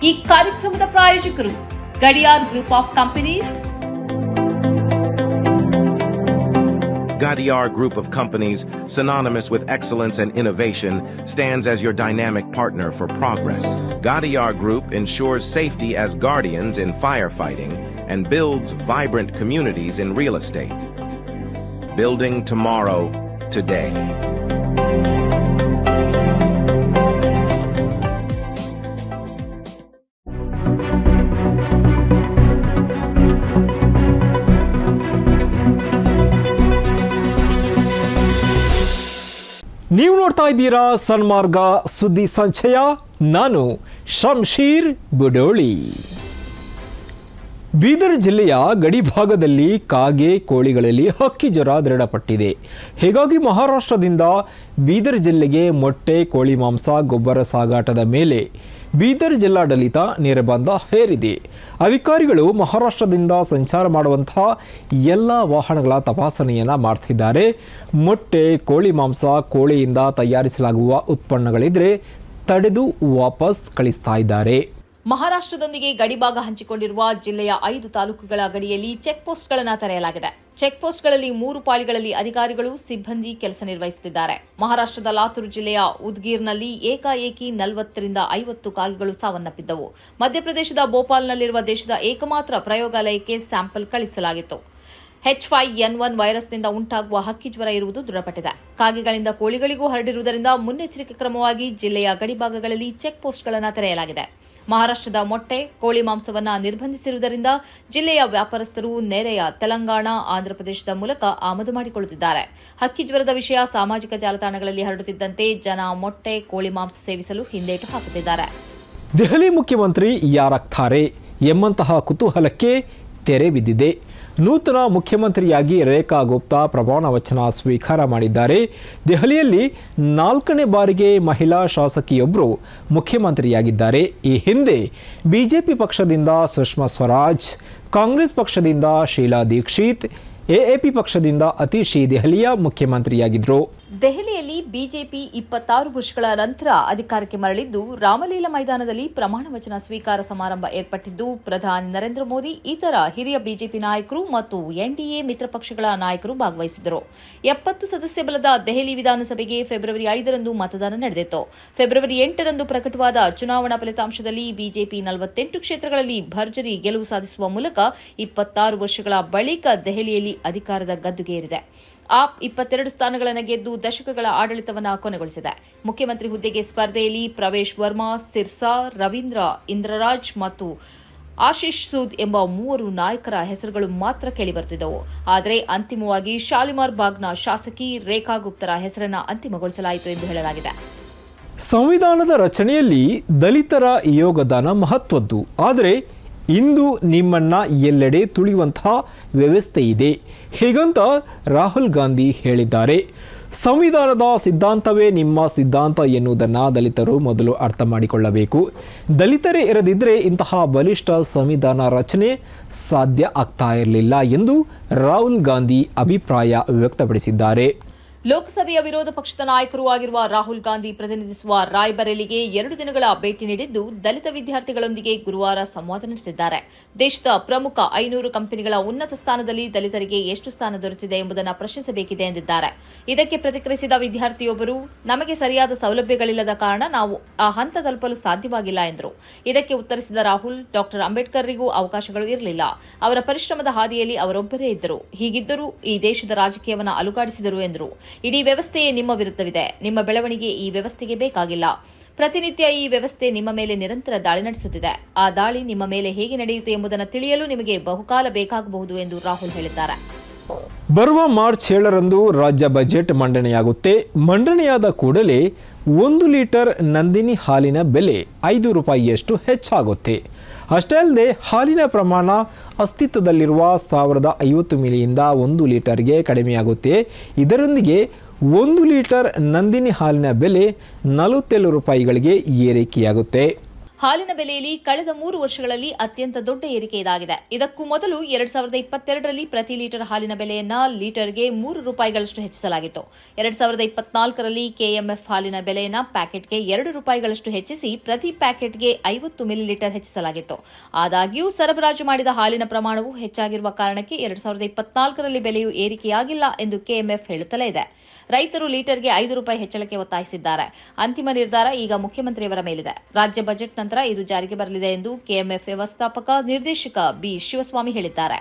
ಈ ಕಾರ್ಯಕ್ರಮದ ಪ್ರಾಯೋಜಕರು Gadiyar group of companies. Gadiar Group of Companies, synonymous with excellence and innovation, stands as your dynamic partner for progress. Gadiar Group ensures safety as guardians in firefighting and builds vibrant communities in real estate. Building tomorrow, today. ನೀವು ನೋಡ್ತಾ ಇದ್ದೀರಾ ಸನ್ಮಾರ್ಗ ಸುದ್ದಿ ಸಂಚಯ. ನಾನು ಶಂಶೀರ್ ಬುಡೋಳಿ. ಬೀದರ್ ಜಿಲ್ಲೆಯ ಗಡಿಭಾಗದಲ್ಲಿ ಕಾಗೆ ಕೋಳಿಗಳಲ್ಲಿ ಹಕ್ಕಿ ಜ್ವರ ದೃಢಪಟ್ಟಿದೆ. ಹೀಗಾಗಿ ಮಹಾರಾಷ್ಟ್ರದಿಂದ ಬೀದರ್ ಜಿಲ್ಲೆಗೆ ಮೊಟ್ಟೆ, ಕೋಳಿ ಮಾಂಸ, ಗೊಬ್ಬರ ಸಾಗಾಟದ ಮೇಲೆ ಬೀದರ್ ಜಿಲ್ಲಾಡಳಿತ ನಿರ್ಬಂಧ ಹೇರಿದೆ. ಅಧಿಕಾರಿಗಳು ಮಹಾರಾಷ್ಟ್ರದಿಂದ ಸಂಚಾರ ಮಾಡುವಂತಹ ಎಲ್ಲ ವಾಹನಗಳ ತಪಾಸಣೆಯನ್ನು ಮಾಡ್ತಿದ್ದಾರೆ. ಮೊಟ್ಟೆ, ಕೋಳಿ ಮಾಂಸ, ಕೋಳಿಯಿಂದ ತಯಾರಿಸಲಾಗುವ ಉತ್ಪನ್ನಗಳಿದ್ರೆ ತಡೆದು ವಾಪಸ್ ಕಳಿಸ್ತಾ ಇದ್ದಾರೆ. ಮಹಾರಾಷ್ಟ್ರದೊಂದಿಗೆ ಗಡಿಭಾಗ ಹಂಚಿಕೊಂಡಿರುವ ಜಿಲ್ಲೆಯ 5 ತಾಲೂಕುಗಳ ಗಡಿಯಲ್ಲಿ ಚೆಕ್ ಪೋಸ್ಟ್ಗಳನ್ನು ತೆರೆಯಲಾಗಿದೆ. ಚೆಕ್ ಪೋಸ್ಟ್ಗಳಲ್ಲಿ 3 ಪಾಳಿಗಳಲ್ಲಿ ಅಧಿಕಾರಿಗಳು, ಸಿಬ್ಬಂದಿ ಕೆಲಸ ನಿರ್ವಹಿಸುತ್ತಿದ್ದಾರೆ. ಮಹಾರಾಷ್ಟ್ರದ ಲಾತೂರ್ ಜಿಲ್ಲೆಯ ಉದ್ಗೀರ್ನಲ್ಲಿ ಏಕಾಏಕಿ 40 ರಿಂದ 50 ಕಾಗೆಗಳು ಸಾವನ್ನಪ್ಪಿದ್ದವು. ಮಧ್ಯಪ್ರದೇಶದ ಭೋಪಾಲ್ನಲ್ಲಿರುವ ದೇಶದ ಏಕಮಾತ್ರ ಪ್ರಯೋಗಾಲಯಕ್ಕೆ ಸ್ಯಾಂಪಲ್ ಕಳಿಸಲಾಗಿತ್ತು. H5N1 ವೈರಸ್ನಿಂದ ಉಂಟಾಗುವ ಹಕ್ಕಿ ಜ್ವರ ಇರುವುದು ದೃಢಪಟ್ಟಿದೆ. ಕಾಗೆಗಳಿಂದ ಕೋಳಿಗಳಿಗೂ ಹರಡಿರುವುದರಿಂದ ಮುನ್ನೆಚ್ಚರಿಕೆ ಕ್ರಮವಾಗಿ ಜಿಲ್ಲೆಯ ಗಡಿಭಾಗಗಳಲ್ಲಿ ಚೆಕ್ ಪೋಸ್ಟ್ಗಳನ್ನು ತೆರೆಯಲಾಗಿದೆ. ಮಹಾರಾಷ್ಟ್ರದ ಮೊಟ್ಟೆ, ಕೋಳಿ ಮಾಂಸವನ್ನು ನಿರ್ಬಂಧಿಸಿರುವುದರಿಂದ ಜಿಲ್ಲೆಯ ವ್ಯಾಪಾರಸ್ಥರು ನೆರೆಯ ತೆಲಂಗಾಣ, ಆಂಧ್ರಪ್ರದೇಶದ ಮೂಲಕ ಆಮದು ಮಾಡಿಕೊಳ್ಳುತ್ತಿದ್ದಾರೆ. ಹಕ್ಕಿ ಜ್ವರದ ವಿಷಯ ಸಾಮಾಜಿಕ ಜಾಲತಾಣಗಳಲ್ಲಿ ಹರಡುತ್ತಿದ್ದಂತೆ ಜನ ಮೊಟ್ಟೆ, ಕೋಳಿ ಮಾಂಸ ಸೇವಿಸಲು ಹಿಂದೇಟು ಹಾಕುತ್ತಿದ್ದಾರೆ. ದೆಹಲಿ ಮುಖ್ಯಮಂತ್ರಿ ಯಾರಾಗ್ತಾರೆ ಎಂಬಂತಹ ಕುತೂಹಲಕ್ಕೆ ತೆರೆ ಬಿದ್ದಿದೆ. ನೂತನ ಮುಖ್ಯಮಂತ್ರಿಯಾಗಿ ರೇಖಾ ಗುಪ್ತಾ ಪ್ರಮಾಣ ವಚನ ಸ್ವೀಕಾರ ಮಾಡಿದ್ದಾರೆ. ದೆಹಲಿಯಲ್ಲಿ 4ನೇ ಬಾರಿಗೆ ಮಹಿಳಾ ಶಾಸಕಿಯೊಬ್ಬರು ಮುಖ್ಯಮಂತ್ರಿಯಾಗಿದ್ದಾರೆ. ಈ ಹಿಂದೆ ಬಿಜೆಪಿ ಪಕ್ಷದಿಂದ ಸುಷ್ಮಾ ಸ್ವರಾಜ್, ಕಾಂಗ್ರೆಸ್ ಪಕ್ಷದಿಂದ ಶೀಲಾ ದೀಕ್ಷಿತ್, ಎಎಪಿ ಪಕ್ಷದಿಂದ ಅತಿಶಿ ದೆಹಲಿಯ ಮುಖ್ಯಮಂತ್ರಿಯಾಗಿದ್ದರು. ದೆಹಲಿಯಲ್ಲಿ ಬಿಜೆಪಿ 26 ವರ್ಷಗಳ ನಂತರ ಅಧಿಕಾರಕ್ಕೆ ಮರಳಿದ್ದು, ರಾಮಲೀಲಾ ಮೈದಾನದಲ್ಲಿ ಪ್ರಮಾಣ ವಚನ ಸ್ವೀಕಾರ ಸಮಾರಂಭ ಏರ್ಪಟ್ಟಿದ್ದು, ಪ್ರಧಾನಿ ನರೇಂದ್ರ ಮೋದಿ, ಇತರ ಹಿರಿಯ ಬಿಜೆಪಿ ನಾಯಕರು ಮತ್ತು ಎನ್ಡಿಎ ಮಿತ್ರ ಪಕ್ಷಗಳ ನಾಯಕರು ಭಾಗವಹಿಸಿದ್ದರು. 70 ಸದಸ್ಯ ಬಲದ ದೆಹಲಿ ವಿಧಾನಸಭೆಗೆ ಫೆಬ್ರವರಿ 5ರಂದು ಮತದಾನ ನಡೆದಿತ್ತು. ಫೆಬ್ರವರಿ 8ರಂದು ಪ್ರಕಟವಾದ ಚುನಾವಣಾ ಫಲಿತಾಂಶದಲ್ಲಿ ಬಿಜೆಪಿ 48 ಕ್ಷೇತ್ರಗಳಲ್ಲಿ ಭರ್ಜರಿ ಗೆಲುವು ಸಾಧಿಸುವ ಮೂಲಕ 26 ವರ್ಷಗಳ ಬಳಿಕ ದೆಹಲಿಯಲ್ಲಿ ಅಧಿಕಾರದ ಗದ್ದುಗೆಯೇರಿದೆ. ಆಪ್ 22 ಸ್ಥಾನಗಳನ್ನು ಗೆದ್ದು ದಶಕಗಳ ಆಡಳಿತವನ್ನು ಕೊನೆಗೊಳಿಸಿದೆ. ಮುಖ್ಯಮಂತ್ರಿ ಹುದ್ದೆಗೆ ಸ್ಪರ್ಧೆಯಲ್ಲಿ ಪ್ರವೇಶ್ ವರ್ಮಾ, ಸಿರ್ಸಾ, ರವೀಂದ್ರ ಇಂದ್ರರಾಜ್ ಮತ್ತು ಆಶೀಶ್ ಸೂದ್ ಎಂಬ 3 ನಾಯಕರ ಹೆಸರುಗಳು ಮಾತ್ರ ಕೇಳಿಬರುತ್ತಿದ್ದವು. ಆದರೆ ಅಂತಿಮವಾಗಿ ಶಾಲಿಮಾರ್ ಬಾಗ್ನ ಶಾಸಕಿ ರೇಖಾ ಗುಪ್ತರ ಹೆಸರನ್ನು ಅಂತಿಮಗೊಳಿಸಲಾಯಿತು ಎಂದು ಹೇಳಲಾಗಿದೆ. ಸಂವಿಧಾನದ ರಚನೆಯಲ್ಲಿ ದಲಿತರ ಯೋಗದಾನ ಮಹತ್ವದ್ದು. ಆದರೆ ಇಂದು ನಿಮ್ಮನ್ನ ಎಲ್ಲೆಡೆ ತುಳಿಯುವಂತಹ ವ್ಯವಸ್ಥೆ ಇದೆ, ಹೀಗಂತ ರಾಹುಲ್ ಗಾಂಧಿ ಹೇಳಿದ್ದಾರೆ. ಸಂವಿಧಾನದ ಸಿದ್ಧಾಂತವೇ ನಿಮ್ಮ ಸಿದ್ಧಾಂತ ಎನ್ನುವುದನ್ನು ದಲಿತರು ಮೊದಲು ಅರ್ಥ ಮಾಡಿಕೊಳ್ಳಬೇಕು. ದಲಿತರೇ ಇರದಿದ್ದರೆ ಇಂತಹ ಬಲಿಷ್ಠ ಸಂವಿಧಾನ ರಚನೆ ಸಾಧ್ಯ ಆಗ್ತಾ ಇರಲಿಲ್ಲ ಎಂದು ರಾಹುಲ್ ಗಾಂಧಿ ಅಭಿಪ್ರಾಯ ವ್ಯಕ್ತಪಡಿಸಿದ್ದಾರೆ. ಲೋಕಸಭೆಯ ವಿರೋಧ ಪಕ್ಷದ ನಾಯಕರೂ ಆಗಿರುವ ರಾಹುಲ್ ಗಾಂಧಿ ಪ್ರತಿನಿಧಿಸುವ ರಾಯ್ಬರೇಲಿಗೆ 2 ದಿನಗಳ ಭೇಟಿ ನೀಡಿದ್ದು, ದಲಿತ ವಿದ್ಯಾರ್ಥಿಗಳೊಂದಿಗೆ ಗುರುವಾರ ಸಂವಾದ ನಡೆಸಿದ್ದಾರೆ. ದೇಶದ ಪ್ರಮುಖ 500 ಕಂಪನಿಗಳ ಉನ್ನತ ಸ್ಥಾನದಲ್ಲಿ ದಲಿತರಿಗೆ ಎಷ್ಟು ಸ್ಥಾನ ದೊರೆತಿದೆ ಎಂಬುದನ್ನು ಪ್ರಶ್ನಿಸಬೇಕಿದೆ ಎಂದಿದ್ದಾರೆ. ಇದಕ್ಕೆ ಪ್ರತಿಕ್ರಿಯಿಸಿದ ವಿದ್ಯಾರ್ಥಿಯೊಬ್ಬರು, ನಮಗೆ ಸರಿಯಾದ ಸೌಲಭ್ಯಗಳಿಲ್ಲದ ಕಾರಣ ನಾವು ಆ ಹಂತ ತಲುಪಲು ಸಾಧ್ಯವಾಗಿಲ್ಲ ಎಂದರು. ಇದಕ್ಕೆ ಉತ್ತರಿಸಿದ ರಾಹುಲ್, ಡಾಕ್ಟರ್ ಅಂಬೇಡ್ಕರ್ರಿಗೂ ಅವಕಾಶಗಳು ಇರಲಿಲ್ಲ. ಅವರ ಪರಿಶ್ರಮದ ಹಾದಿಯಲ್ಲಿ ಅವರೊಬ್ಬರೇ ಇದ್ದರು. ಹೀಗಿದ್ದರೂ ಈ ದೇಶದ ರಾಜಕೀಯವನ್ನು ಅಲುಗಾಡಿಸಿದರು ಎಂದರು. ಇಡೀ ವ್ಯವಸ್ಥೆಯೇ ನಿಮ್ಮ ವಿರುದ್ಧವಿದೆ. ನಿಮ್ಮ ಬೆಳವಣಿಗೆ ಈ ವ್ಯವಸ್ಥೆಗೆ ಬೇಕಾಗಿಲ್ಲ. ಪ್ರತಿನಿತ್ಯ ಈ ವ್ಯವಸ್ಥೆ ನಿಮ್ಮ ಮೇಲೆ ನಿರಂತರ ದಾಳಿ ನಡೆಸುತ್ತಿದೆ. ಆ ದಾಳಿ ನಿಮ್ಮ ಮೇಲೆ ಹೇಗೆ ನಡೆಯುತ್ತೆ ಎಂಬುದನ್ನು ತಿಳಿಯಲು ನಿಮಗೆ ಬಹುಕಾಲ ಬೇಕಾಗಬಹುದು ಎಂದು ರಾಹುಲ್ ಹೇಳಿದ್ದಾರೆ. ಬರುವ ಮಾರ್ಚ್ 7ರಂದು ರಾಜ್ಯ ಬಜೆಟ್ ಮಂಡನೆಯಾಗುತ್ತೆ. ಮಂಡನೆಯಾದ ಕೂಡಲೇ 1 ಲೀಟರ್ ನಂದಿನಿ ಹಾಲಿನ ಬೆಲೆ 5 ರೂಪಾಯಿಯಷ್ಟು ಹೆಚ್ಚಾಗುತ್ತೆ. ಅಷ್ಟೇ ಅಲ್ಲದೆ ಹಾಲಿನ ಪ್ರಮಾಣ ಅಸ್ತಿತ್ವದಲ್ಲಿರುವ 1050 ಮಿಲಿಯಿಂದ 1 ಲೀಟರ್ಗೆ ಕಡಿಮೆಯಾಗುತ್ತೆ. ಇದರೊಂದಿಗೆ 1 ಲೀಟರ್ ನಂದಿನಿ ಹಾಲಿನ ಬೆಲೆ 47 ರೂಪಾಯಿಗಳಿಗೆ ಏರಿಕೆಯಾಗುತ್ತೆ. ಹಾಲಿನ ಬೆಲೆಯಲ್ಲಿ ಕಳೆದ 3 ವರ್ಷಗಳಲ್ಲಿ ಅತ್ಯಂತ ದೊಡ್ಡ ಏರಿಕೆ ಇದಾಗಿದೆ. ಇದಕ್ಕೂ ಮೊದಲು 2022ರಲ್ಲಿ ಪ್ರತಿ ಲೀಟರ್ ಹಾಲಿನ ಬೆಲೆಯನ್ನ ಲೀಟರ್ಗೆ 3 ರೂಪಾಯಿಗಳಷ್ಟು ಹೆಚ್ಚಿಸಲಾಗಿತ್ತು. 2024ರಲ್ಲಿ ಕೆಎಂಎಫ್ ಹಾಲಿನ ಬೆಲೆಯನ್ನ ಪ್ಯಾಕೆಟ್ಗೆ 2 ರೂಪಾಯಿಗಳಷ್ಟು ಹೆಚ್ಚಿಸಿ ಪ್ರತಿ ಪ್ಯಾಕೆಟ್ಗೆ 50 ಮಿಲಿಲೀಟರ್ ಹೆಚ್ಚಿಸಲಾಗಿತ್ತು. ಆದಾಗ್ಯೂ ಸರಬರಾಜು ಮಾಡಿದ ಹಾಲಿನ ಪ್ರಮಾಣವು ಹೆಚ್ಚಾಗಿರುವ ಕಾರಣಕ್ಕೆ 2024ರಲ್ಲಿ ಬೆಲೆಯು ಏರಿಕೆಯಾಗಿಲ್ಲ ಎಂದು ಕೆಎಂಎಫ್ ಹೇಳುತ್ತಲೇ ಇದೆ. ರೈತರು ಲೀಟರ್ಗೆ 5 ರೂಪಾಯಿ ಹೆಚ್ಚಳಕ್ಕೆ ಒತ್ತಾಯಿಸಿದ್ದಾರೆ. ಅಂತಿಮ ನಿರ್ಧಾರ ಈಗ ಮುಖ್ಯಮಂತ್ರಿಯವರ ಮೇಲಿದೆ. ರಾಜ್ಯ ಬಜೆಟ್ ನಂತರ ಇದು ಜಾರಿಗೆ ಬರಲಿದೆ ಎಂದು ಕೆಎಂಎಫ್ ವ್ಯವಸ್ಥಾಪಕ ನಿರ್ದೇಶಕ ಬಿ ಶಿವಸ್ವಾಮಿ ಹೇಳಿದ್ದಾರೆ.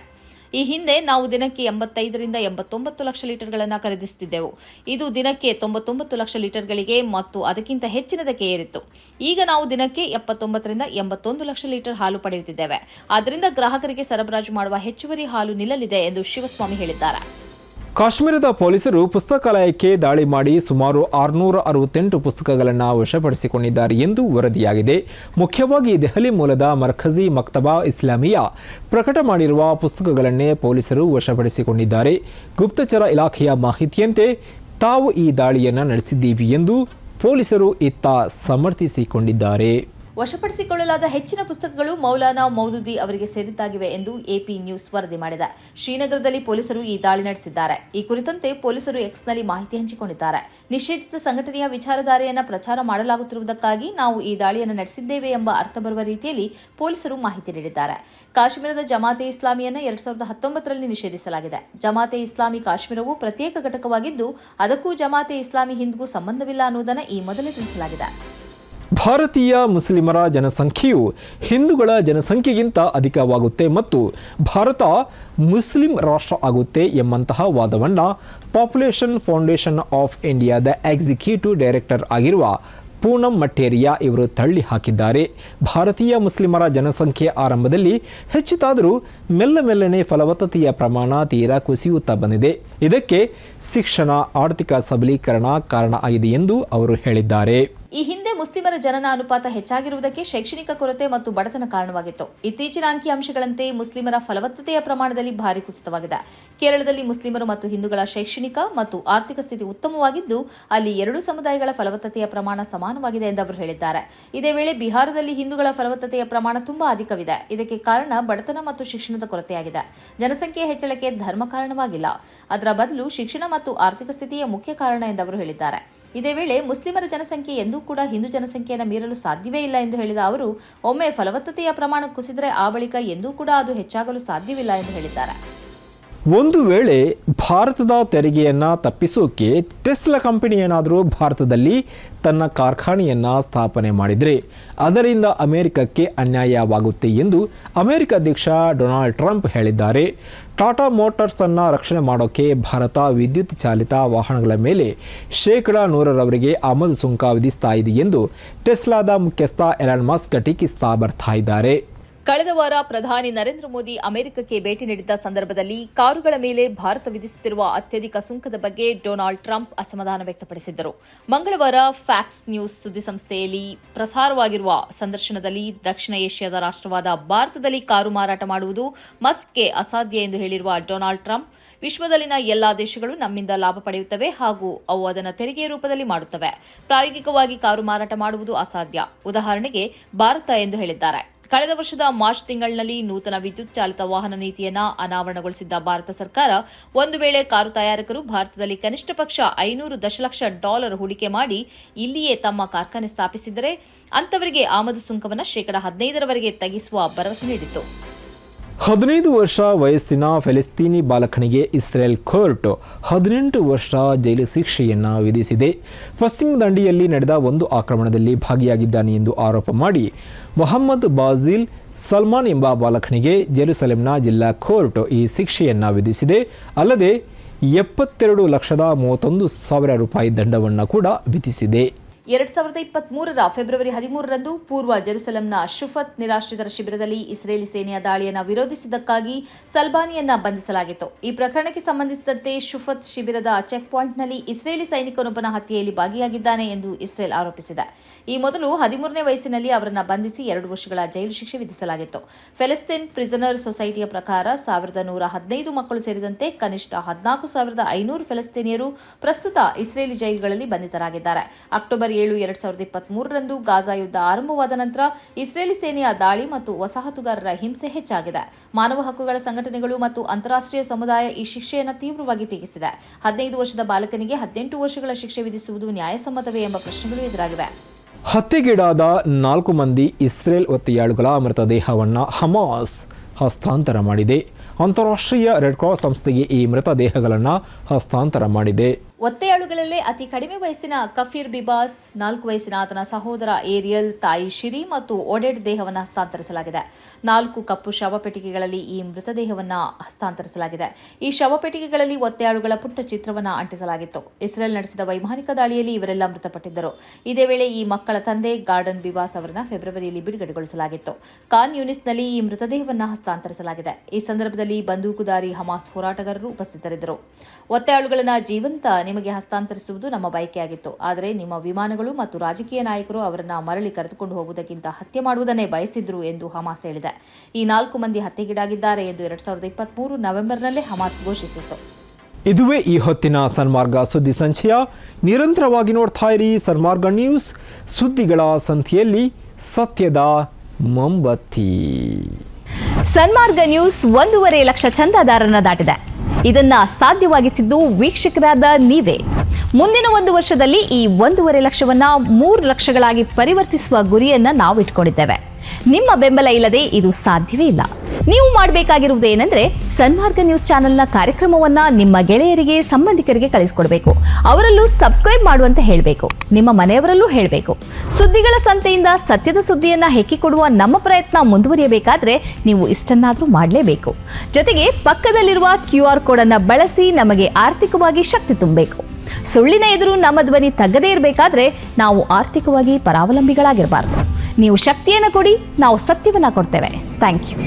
ಈ ಹಿಂದೆ ನಾವು ದಿನಕ್ಕೆ 85ರಿಂದ 89 ಲಕ್ಷ ಲೀಟರ್ಗಳನ್ನು ಖರೀದಿಸುತ್ತಿದ್ದೆವು. ಇದು ದಿನಕ್ಕೆ 99 ಲಕ್ಷ ಲೀಟರ್ಗಳಿಗೆ ಮತ್ತು ಅದಕ್ಕಿಂತ ಹೆಚ್ಚಿನದಕ್ಕೆ ಏರಿತ್ತು. ಈಗ ನಾವು ದಿನಕ್ಕೆ 79ರಿಂದ 81 ಲಕ್ಷ ಲೀಟರ್ ಹಾಲು ಪಡೆಯುತ್ತಿದ್ದೇವೆ. ಆದ್ದರಿಂದ ಗ್ರಾಹಕರಿಗೆ ಸರಬರಾಜು ಮಾಡುವ ಹೆಚ್ಚುವರಿ ಹಾಲು ನಿಲ್ಲಲಿದೆ ಎಂದು ಶಿವಸ್ವಾಮಿ ಹೇಳಿದ್ದಾರೆ. ಕಾಶ್ಮೀರದ ಪೊಲೀಸರು ಪುಸ್ತಕಾಲಯಕ್ಕೆ ದಾಳಿ ಮಾಡಿ ಸುಮಾರು 668 ಪುಸ್ತಕಗಳನ್ನು ವಶಪಡಿಸಿಕೊಂಡಿದ್ದಾರೆ ಎಂದು ವರದಿಯಾಗಿದೆ. ಮುಖ್ಯವಾಗಿ ದೆಹಲಿ ಮೂಲದ ಮರ್ಕಜಿ ಮಕ್ತಬಾ ಇಸ್ಲಾಮಿಯಾ ಪ್ರಕಟ ಮಾಡಿರುವ ಪುಸ್ತಕಗಳನ್ನೇ ಪೊಲೀಸರು ವಶಪಡಿಸಿಕೊಂಡಿದ್ದಾರೆ. ಗುಪ್ತಚರ ಇಲಾಖೆಯ ಮಾಹಿತಿಯಂತೆ ತಾವು ಈ ದಾಳಿಯನ್ನು ನಡೆಸಿದ್ದೀವಿ ಎಂದು ಪೊಲೀಸರು ಇತ್ತ ಸಮರ್ಥಿಸಿಕೊಂಡಿದ್ದಾರೆ. ವಶಪಡಿಸಿಕೊಳ್ಳಲಾದ ಹೆಚ್ಚಿನ ಪುಸ್ತಕಗಳು ಮೌಲಾನಾ ಮೌದೂದಿ ಅವರಿಗೆ ಸೇರಿದ್ದಾಗಿವೆ ಎಂದು ಎಪಿ ನ್ಯೂಸ್ ವರದಿ ಮಾಡಿದೆ. ಶ್ರೀನಗರದಲ್ಲಿ ಪೊಲೀಸರು ಈ ದಾಳಿ ನಡೆಸಿದ್ದಾರೆ. ಈ ಕುರಿತಂತೆ ಪೊಲೀಸರು ಎಕ್ಸ್ನಲ್ಲಿ ಮಾಹಿತಿ ಹಂಚಿಕೊಂಡಿದ್ದಾರೆ. ನಿಷೇಧಿತ ಸಂಘಟನೆಯ ವಿಚಾರಧಾರೆಯನ್ನು ಪ್ರಚಾರ ಮಾಡಲಾಗುತ್ತಿರುವುದಕ್ಕಾಗಿ ನಾವು ಈ ದಾಳಿಯನ್ನು ನಡೆಸಿದ್ದೇವೆ ಎಂಬ ಅರ್ಥ ಬರುವ ರೀತಿಯಲ್ಲಿ ಪೊಲೀಸರು ಮಾಹಿತಿ ನೀಡಿದ್ದಾರೆ. ಕಾಶ್ಮೀರದ ಜಮಾತೆ ಇಸ್ಲಾಮಿಯನ್ನು 2019ರಲ್ಲಿ ನಿಷೇಧಿಸಲಾಗಿದೆ. ಜಮಾತೆ ಇಸ್ಲಾಮಿ ಕಾಶ್ಮೀರವು ಪ್ರತ್ಯೇಕ ಘಟಕವಾಗಿದ್ದು ಅದಕ್ಕೂ ಜಮಾತೆ ಇಸ್ಲಾಮಿ ಹಿಂದ್ಗೂ ಸಂಬಂಧವಿಲ್ಲ ಅನ್ನುವುದನ್ನು ಈ ಮೊದಲೇ ತಿಳಿಸಲಾಗಿದೆ. ಭಾರತೀಯ ಮುಸ್ಲಿಮರ ಜನಸಂಖ್ಯೆಯು ಹಿಂದೂಗಳ ಜನಸಂಖ್ಯೆಗಿಂತ ಅಧಿಕವಾಗುತ್ತೆ ಮತ್ತು ಭಾರತ ಮುಸ್ಲಿಂ ರಾಷ್ಟ್ರ ಆಗುತ್ತೆ ಎಂಬಂತಹ ವಾದವನ್ನು ಪಾಪ್ಯುಲೇಷನ್ ಫೌಂಡೇಶನ್ ಆಫ್ ಇಂಡಿಯಾದ ಎಕ್ಸಿಕ್ಯೂಟಿವ್ ಡೈರೆಕ್ಟರ್ ಆಗಿರುವ ಪೂನಂ ಮಟ್ಟೇರಿಯಾ ಇವರು ತಳ್ಳಿ ಹಾಕಿದ್ದಾರೆ. ಭಾರತೀಯ ಮುಸ್ಲಿಮರ ಜನಸಂಖ್ಯೆ ಆರಂಭದಲ್ಲಿ ಹೆಚ್ಚಿತಾದರೂ ಮೆಲ್ಲನೆ ಫಲವತ್ತತೆಯ ಪ್ರಮಾಣ ತೀರಾ ಕುಸಿಯುತ್ತಾ ಬಂದಿದೆ. ಇದಕ್ಕೆ ಶಿಕ್ಷಣ, ಆರ್ಥಿಕ ಸಬಲೀಕರಣ ಕಾರಣ ಆಗಿದೆ ಎಂದು ಅವರು ಹೇಳಿದ್ದಾರೆ. ಈ ಹಿಂದೆ ಮುಸ್ಲಿಮರ ಜನನ ಅನುಪಾತ ಹೆಚ್ಚಾಗಿರುವುದಕ್ಕೆ ಶೈಕ್ಷಣಿಕ ಕೊರತೆ ಮತ್ತು ಬಡತನ ಕಾರಣವಾಗಿತ್ತು. ಇತ್ತೀಚಿನ ಅಂಕಿಅಂಶಗಳಂತೆ ಮುಸ್ಲಿಮರ ಫಲವತ್ತತೆಯ ಪ್ರಮಾಣದಲ್ಲಿ ಭಾರಿ ಕುಸಿತವಾಗಿದೆ. ಕೇರಳದಲ್ಲಿ ಮುಸ್ಲಿಮರು ಮತ್ತು ಹಿಂದೂಗಳ ಶೈಕ್ಷಣಿಕ ಮತ್ತು ಆರ್ಥಿಕ ಸ್ಥಿತಿ ಉತ್ತಮವಾಗಿದ್ದು ಅಲ್ಲಿ ಎರಡೂ ಸಮುದಾಯಗಳ ಫಲವತ್ತತೆಯ ಪ್ರಮಾಣ ಸಮಾನವಾಗಿದೆ ಎಂದು ಅವರು ಹೇಳಿದ್ದಾರೆ. ಇದೇ ವೇಳೆ ಬಿಹಾರದಲ್ಲಿ ಹಿಂದೂಗಳ ಫಲವತ್ತತೆಯ ಪ್ರಮಾಣ ತುಂಬಾ ಅಧಿಕವಿದೆ. ಇದಕ್ಕೆ ಕಾರಣ ಬಡತನ ಮತ್ತು ಶಿಕ್ಷಣದ ಕೊರತೆಯಾಗಿದೆ. ಜನಸಂಖ್ಯೆಯ ಹೆಚ್ಚಳಕ್ಕೆ ಧರ್ಮ ಕಾರಣವಾಗಿಲ್ಲ, ಅದರ ಬದಲು ಶಿಕ್ಷಣ ಮತ್ತು ಆರ್ಥಿಕ ಸ್ಥಿತಿಯ ಮುಖ್ಯ ಕಾರಣ ಎಂದು ಅವರು ಹೇಳಿದ್ದಾರೆ. ಇದೇ ವೇಳೆ ಮುಸ್ಲಿಮರ ಜನಸಂಖ್ಯೆ ಎಂದೂ ಕೂಡ ಹಿಂದೂ ಜನಸಂಖ್ಯೆಯನ್ನು ಮೀರಲು ಸಾಧ್ಯವೇ ಇಲ್ಲ ಎಂದು ಹೇಳಿದ ಅವರು, ಒಮ್ಮೆ ಫಲವತ್ತತೆಯ ಪ್ರಮಾಣ ಕುಸಿದರೆ ಆ ಬಳಿಕ ಎಂದೂ ಕೂಡ ಅದು ಹೆಚ್ಚಾಗಲು ಸಾಧ್ಯವಿಲ್ಲ ಎಂದು ಹೇಳಿದ್ದಾರೆ. ಒಂದು ವೇಳೆ ಭಾರತದ ತೆರಿಗೆಯನ್ನು ತಪ್ಪಿಸೋಕೆ ಟೆಸ್ಲಾ ಕಂಪನಿ ಏನಾದರೂ ಭಾರತದಲ್ಲಿ ತನ್ನ ಕಾರ್ಖಾನೆಯನ್ನು ಸ್ಥಾಪನೆ ಮಾಡಿದರೆ ಅದರಿಂದ ಅಮೆರಿಕಕ್ಕೆ ಅನ್ಯಾಯವಾಗುತ್ತೆ ಎಂದು ಅಮೆರಿಕ ಅಧ್ಯಕ್ಷ ಡೊನಾಲ್ಡ್ ಟ್ರಂಪ್ ಹೇಳಿದ್ದಾರೆ. ಟಾಟಾ ಮೋಟಾರ್ಸ್ ಅನ್ನು ರಕ್ಷಣೆ ಮಾಡೋಕ್ಕೆ ಭಾರತ ವಿದ್ಯುತ್ ಚಾಲಿತ ವಾಹನಗಳ ಮೇಲೆ 100% ಆಮದು ಸುಂಕ ವಿಧಿಸ್ತಾ ಇದೆ ಎಂದು ಟೆಸ್ಲಾದ ಮುಖ್ಯಸ್ಥ ಎಲಾನ್ ಮಸ್ಕ್ ಟೀಕಿಸ್ತಾ ಬರ್ತಾ ಇದ್ದಾರೆ. ಕಳೆದ ವಾರ ಪ್ರಧಾನಿ ನರೇಂದ್ರ ಮೋದಿ ಅಮೆರಿಕಕ್ಕೆ ಭೇಟಿ ನೀಡಿದ್ದ ಸಂದರ್ಭದಲ್ಲಿ ಕಾರುಗಳ ಮೇಲೆ ಭಾರತ ವಿಧಿಸುತ್ತಿರುವ ಅತ್ಯಧಿಕ ಸುಂಕದ ಬಗ್ಗೆ ಡೊನಾಲ್ಡ್ ಟ್ರಂಪ್ ಅಸಮಾಧಾನ ವ್ಯಕ್ತಪಡಿಸಿದ್ದರು. ಮಂಗಳವಾರ ಫ್ಯಾಕ್ಸ್ ನ್ಯೂಸ್ ಸುದ್ದಿಸಂಸ್ಥೆಯಲ್ಲಿ ಪ್ರಸಾರವಾಗಿರುವ ಸಂದರ್ಶನದಲ್ಲಿ ದಕ್ಷಿಣ ಏಷ್ಯಾದ ರಾಷ್ಟ್ರವಾದ ಭಾರತದಲ್ಲಿ ಕಾರು ಮಾರಾಟ ಮಾಡುವುದು ಮಸ್ಕ್ಗೆ ಅಸಾಧ್ಯ ಎಂದು ಹೇಳಿರುವ ಡೊನಾಲ್ಡ್ ಟ್ರಂಪ್, ವಿಶ್ವದಲ್ಲಿನ ಎಲ್ಲಾ ದೇಶಗಳು ನಮ್ಮಿಂದ ಲಾಭ ಪಡೆಯುತ್ತವೆ ಹಾಗೂ ಅವು ಅದನ್ನು ತೆರಿಗೆಯ ರೂಪದಲ್ಲಿ ಮಾಡುತ್ತವೆ. ಪ್ರಾಯೋಗಿಕವಾಗಿ ಕಾರು ಮಾರಾಟ ಮಾಡುವುದು ಅಸಾಧ್ಯ. ಉದಾಹರಣೆಗೆ ಭಾರತ ಎಂದು ಹೇಳಿದ್ದಾರೆ. ಕಳೆದ ವರ್ಷದ ಮಾರ್ಚ್ ತಿಂಗಳಿನಲ್ಲಿ ನೂತನ ವಿದ್ಯುತ್ ಚಾಲಿತ ವಾಹನ ನೀತಿಯನ್ನು ಅನಾವರಣಗೊಳಿಸಿದ್ದ ಭಾರತ ಸರ್ಕಾರ, ಒಂದು ವೇಳೆ ಕಾರು ತಯಾರಕರು ಭಾರತದಲ್ಲಿ ಕನಿಷ್ಠ ಪಕ್ಷ $500 ದಶಲಕ್ಷ ಹೂಡಿಕೆ ಮಾಡಿ ಇಲ್ಲಿಯೇ ತಮ್ಮ ಕಾರ್ಖಾನೆ ಸ್ಥಾಪಿಸಿದರೆ ಅಂತವರಿಗೆ ಆಮದು ಸುಂಕವನ್ನು 15% ತಗ್ಗಿಸುವ ಭರವಸೆ ನೀಡಿತ್ತು. 15 ವರ್ಷ ವಯಸ್ಸಿನ ಫೆಲಿಸ್ತೀನಿ ಬಾಲಕನಿಗೆ ಇಸ್ರೇಲ್ ಕೋರ್ಟ್ 18 ವರ್ಷ ಜೈಲು ಶಿಕ್ಷೆಯನ್ನು ವಿಧಿಸಿದೆ. ಪಶ್ಚಿಮ ದಂಡಿಯಲ್ಲಿ ನಡೆದ ಒಂದು ಆಕ್ರಮಣದಲ್ಲಿ ಭಾಗಿಯಾಗಿದ್ದಾನೆ ಎಂದು ಆರೋಪ ಮಾಡಿ ಮೊಹಮ್ಮದ್ ಬಾಜಿಲ್ ಸಲ್ಮಾನ್ ಎಂಬ ಬಾಲಕನಿಗೆ ಜೆರುಸಲೆಂನ ಜಿಲ್ಲಾ ಕೋರ್ಟ್ ಈ ಶಿಕ್ಷೆಯನ್ನು ವಿಧಿಸಿದೆ. ಅಲ್ಲದೆ 72,31,000 ರೂಪಾಯಿ ದಂಡವನ್ನು ಕೂಡ ವಿಧಿಸಿದೆ. 2023ರ ಫೆಬ್ರವರಿ 13ರಂದು ಪೂರ್ವ ಜೆರುಸಲೆಂನ ಶುಫತ್ ನಿರಾಶ್ರಿತರ ಶಿಬಿರದಲ್ಲಿ ಇಸ್ರೇಲಿ ಸೇನೆಯ ದಾಳಿಯನ್ನು ವಿರೋಧಿಸಿದ್ದಕ್ಕಾಗಿ ಸಲ್ಬಾನಿಯನ್ನ ಬಂಧಿಸಲಾಗಿತ್ತು. ಈ ಪ್ರಕರಣಕ್ಕೆ ಸಂಬಂಧಿಸಿದಂತೆ ಶುಫತ್ ಶಿಬಿರದ ಚೆಕ್ ಪಾಯಿಂಟ್ನಲ್ಲಿ ಇಸ್ರೇಲಿ ಸೈನಿಕನೊಬ್ಬನ ಹತ್ಯೆಯಲ್ಲಿ ಭಾಗಿಯಾಗಿದ್ದಾನೆ ಎಂದು ಇಸ್ರೇಲ್ ಆರೋಪಿಸಿದೆ. ಈ ಮೊದಲು 13ನೇ ವಯಸ್ಸಿನಲ್ಲಿ ಅವರನ್ನು ಬಂಧಿಸಿ 2 ವರ್ಷಗಳ ಜೈಲು ಶಿಕ್ಷೆ ವಿಧಿಸಲಾಗಿತ್ತು. ಫೆಲಿಸ್ತೀನ್ ಪ್ರಿಸನರ್ ಸೊಸೈಟಿಯ ಪ್ರಕಾರ 1115 ಮಕ್ಕಳು ಸೇರಿದಂತೆ ಕನಿಷ್ಠ 14,500 ಫೆಲಿಸ್ತೀನಿಯರು ಪ್ರಸ್ತುತ ಇಸ್ರೇಲಿ ಜೈಲುಗಳಲ್ಲಿ ಬಂಧಿತರಾಗಿದ್ದಾರೆ. ಅಕ್ಟೋಬರ್ 2023ರಂದು ಗಾಜಾ ಯುದ್ಧ ಆರಂಭವಾದ ನಂತರ ಇಸ್ರೇಲಿ ಸೇನೆಯ ದಾಳಿ ಮತ್ತು ವಸಾಹತುಗಾರರ ಹಿಂಸೆ ಹೆಚ್ಚಾಗಿದೆ. ಮಾನವ ಹಕ್ಕುಗಳ ಸಂಘಟನೆಗಳು ಮತ್ತು ಅಂತಾರಾಷ್ಟ್ರೀಯ ಸಮುದಾಯ ಈ ಶಿಕ್ಷೆಯನ್ನು ತೀವ್ರವಾಗಿ ಟೀಕಿಸಿದೆ. 15 ವರ್ಷದ ಬಾಲಕನಿಗೆ 18 ವರ್ಷಗಳ ಶಿಕ್ಷೆ ವಿಧಿಸುವುದು ನ್ಯಾಯಸಮ್ಮತವೇ ಎಂಬ ಪ್ರಶ್ನೆಗಳು ಎದುರಾಗಿವೆ. ಹತ್ಯೆಗೀಡಾದ 4 ಮಂದಿ ಇಸ್ರೇಲ್ ಒತ್ತೆಯಾಳುಗಳ ಮೃತದೇಹವನ್ನು ಹಮಾಸ್ ಹಸ್ತಾಂತರ ಮಾಡಿದೆ. ಅಂತಾರಾಷ್ಟ್ರೀಯ ರೆಡ್ ಕ್ರಾಸ್ ಸಂಸ್ಥೆಗೆ ಈ ಮೃತದೇಹಗಳನ್ನು ಹಸ್ತಾಂತರ ಮಾಡಿದೆ. ಒತ್ತೆಯಾಳುಗಳಲ್ಲೇ ಅತಿ ಕಡಿಮೆ ವಯಸ್ಸಿನ ಕಫೀರ್ ಬಿಬಾಸ್, 4 ವಯಸ್ಸಿನ ಆತನ ಸಹೋದರ ಏರಿಯಲ್, ತಾಯಿ ಶಿರಿ ಮತ್ತು ಒಡೆಡ್ ದೇಹವನ್ನು ಹಸ್ತಾಂತರಿಸಲಾಗಿದೆ. 4 ಕಪ್ಪು ಶವಪೆಟ್ಟಿಗೆಗಳಲ್ಲಿ ಈ ಮೃತದೇಹವನ್ನು ಹಸ್ತಾಂತರಿಸಲಾಗಿದೆ. ಈ ಶವಪೆಟ್ಟಿಗೆಗಳಲ್ಲಿ ಒತ್ತೆಯಾಳುಗಳ ಪುಟ್ಟ ಚಿತ್ರವನ್ನು ಅಂಟಿಸಲಾಗಿತ್ತು. ಇಸ್ರೇಲ್ ನಡೆಸಿದ ವೈಮಾನಿಕ ದಾಳಿಯಲ್ಲಿ ಇವರೆಲ್ಲ ಮೃತಪಟ್ಟಿದ್ದರು. ಇದೇ ವೇಳೆ ಈ ಮಕ್ಕಳ ತಂದೆ ಗಾರ್ಡನ್ ಬಿಬಾಸ್ ಅವರನ್ನು ಫೆಬ್ರವರಿಯಲ್ಲಿ ಬಿಡುಗಡೆಗೊಳಿಸಲಾಗಿತ್ತು. ಖಾನ್ ಯೂನಿಸ್ನಲ್ಲಿ ಈ ಮೃತದೇಹವನ್ನು ಹಸ್ತಾಂತರಿಸಲಾಗಿದೆ. ಈ ಸಂದರ್ಭದಲ್ಲಿ ಬಂದೂಕುದಾರಿ ಹಮಾಸ್ ಹೋರಾಟಗಾರರು ಉಪಸ್ಥಿತರಿದ್ದರು. ಒತ್ತೆಯಾಳುಗಳನ್ನು ಜೀವಂತ ನಿಮಗೆ ಹಸ್ತಾಂತರಿಸುವುದು ನಮ್ಮ ಬಯಕೆಯಾಗಿತ್ತು. ಆದರೆ ನಿಮ್ಮ ವಿಮಾನಗಳು ಮತ್ತು ರಾಜಕೀಯ ನಾಯಕರು ಅವರನ್ನು ಮರಳಿ ಕರೆದುಕೊಂಡು ಹೋಗುವುದಕ್ಕಿಂತ ಹತ್ಯೆ ಮಾಡುವುದನ್ನೇ ಬಯಸಿದ್ರು ಎಂದು ಹಮಾಸ್ ಹೇಳಿದೆ. ಈ 4 ಮಂದಿ ಹತ್ಯೆಗೀಡಾಗಿದ್ದಾರೆ ಎಂದು 2023 ನವೆಂಬರ್ನಲ್ಲೇ ಹಮಾಸ್ ಘೋಷಿಸಿತ್ತು. ಇದುವೇ ಈ ಹೊತ್ತಿನ ಸನ್ಮಾರ್ಗ ಸುದ್ದಿ ಸಂಚಯ. ನಿರಂತರವಾಗಿ ನೋಡ್ತಾ ಇರಿ ಸನ್ಮಾರ್ಗ ನ್ಯೂಸ್. ಸುದ್ದಿಗಳ ಸಂಖ್ಯೆಯಲ್ಲಿ ಸತ್ಯದ ಮೊಂಬತ್ತಿ. ಸನ್ಮಾರ್ಗ ನ್ಯೂಸ್ 1.5 ಲಕ್ಷ ಚಂದಾದಾರರನ್ನ ದಾಟಿದೆ. ಇದನ್ನ ಸಾಧ್ಯವಾಗಿಸಿದ್ದು ವೀಕ್ಷಕರಾದ ನೀವೇ. ಮುಂದಿನ 1 ವರ್ಷದಲ್ಲಿ ಈ 1.5 ಲಕ್ಷವನ್ನ 3 ಲಕ್ಷಗಳಾಗಿ ಪರಿವರ್ತಿಸುವ ಗುರಿಯನ್ನ ನಾವು ಇಟ್ಕೊಂಡಿದ್ದೇವೆ. ನಿಮ್ಮ ಬೆಂಬಲ ಇಲ್ಲದೆ ಇದು ಸಾಧ್ಯವೇ ಇಲ್ಲ. ನೀವು ಮಾಡಬೇಕಾಗಿರುವುದು ಏನಂದ್ರೆ ಸನ್ಮಾರ್ಗ ನ್ಯೂಸ್ ಚಾನೆಲ್ನ ಕಾರ್ಯಕ್ರಮವನ್ನ ನಿಮ್ಮ ಗೆಳೆಯರಿಗೆ, ಸಂಬಂಧಿಕರಿಗೆ ಕಳಿಸಿಕೊಡಬೇಕು. ಅವರಲ್ಲೂ ಸಬ್ಸ್ಕ್ರೈಬ್ ಮಾಡುವಂತೆ ಹೇಳಬೇಕು. ನಿಮ್ಮ ಮನೆಯವರಲ್ಲೂ ಹೇಳಬೇಕು. ಸುದ್ದಿಗಳ ಸಂತೆಯಿಂದ ಸತ್ಯದ ಸುದ್ದಿಯನ್ನ ಹೆಕ್ಕಿಕೊಡುವ ನಮ್ಮ ಪ್ರಯತ್ನ ಮುಂದುವರಿಯಬೇಕಾದ್ರೆ ನೀವು ಇಷ್ಟನ್ನಾದರೂ ಮಾಡಲೇಬೇಕು. ಜೊತೆಗೆ ಪಕ್ಕದಲ್ಲಿರುವ QR ಕೋಡ್ ಅನ್ನ ಬಳಸಿ ನಮಗೆ ಆರ್ಥಿಕವಾಗಿ ಶಕ್ತಿ ತುಂಬಬೇಕು. ಸುಳ್ಳಿನ ಎದುರು ನಮ್ಮ ಧ್ವನಿ ತಗ್ಗದೇ ಇರಬೇಕಾದ್ರೆ ನಾವು ಆರ್ಥಿಕವಾಗಿ ಪರಾವಲಂಬಿಗಳಾಗಿರಬಾರದು. ನೀವು ಶಕ್ತಿಯನ್ನು ಕೊಡಿ, ನಾವು ಸತ್ಯವನ್ನ ಕೊಡ್ತೇವೆ. Thank you.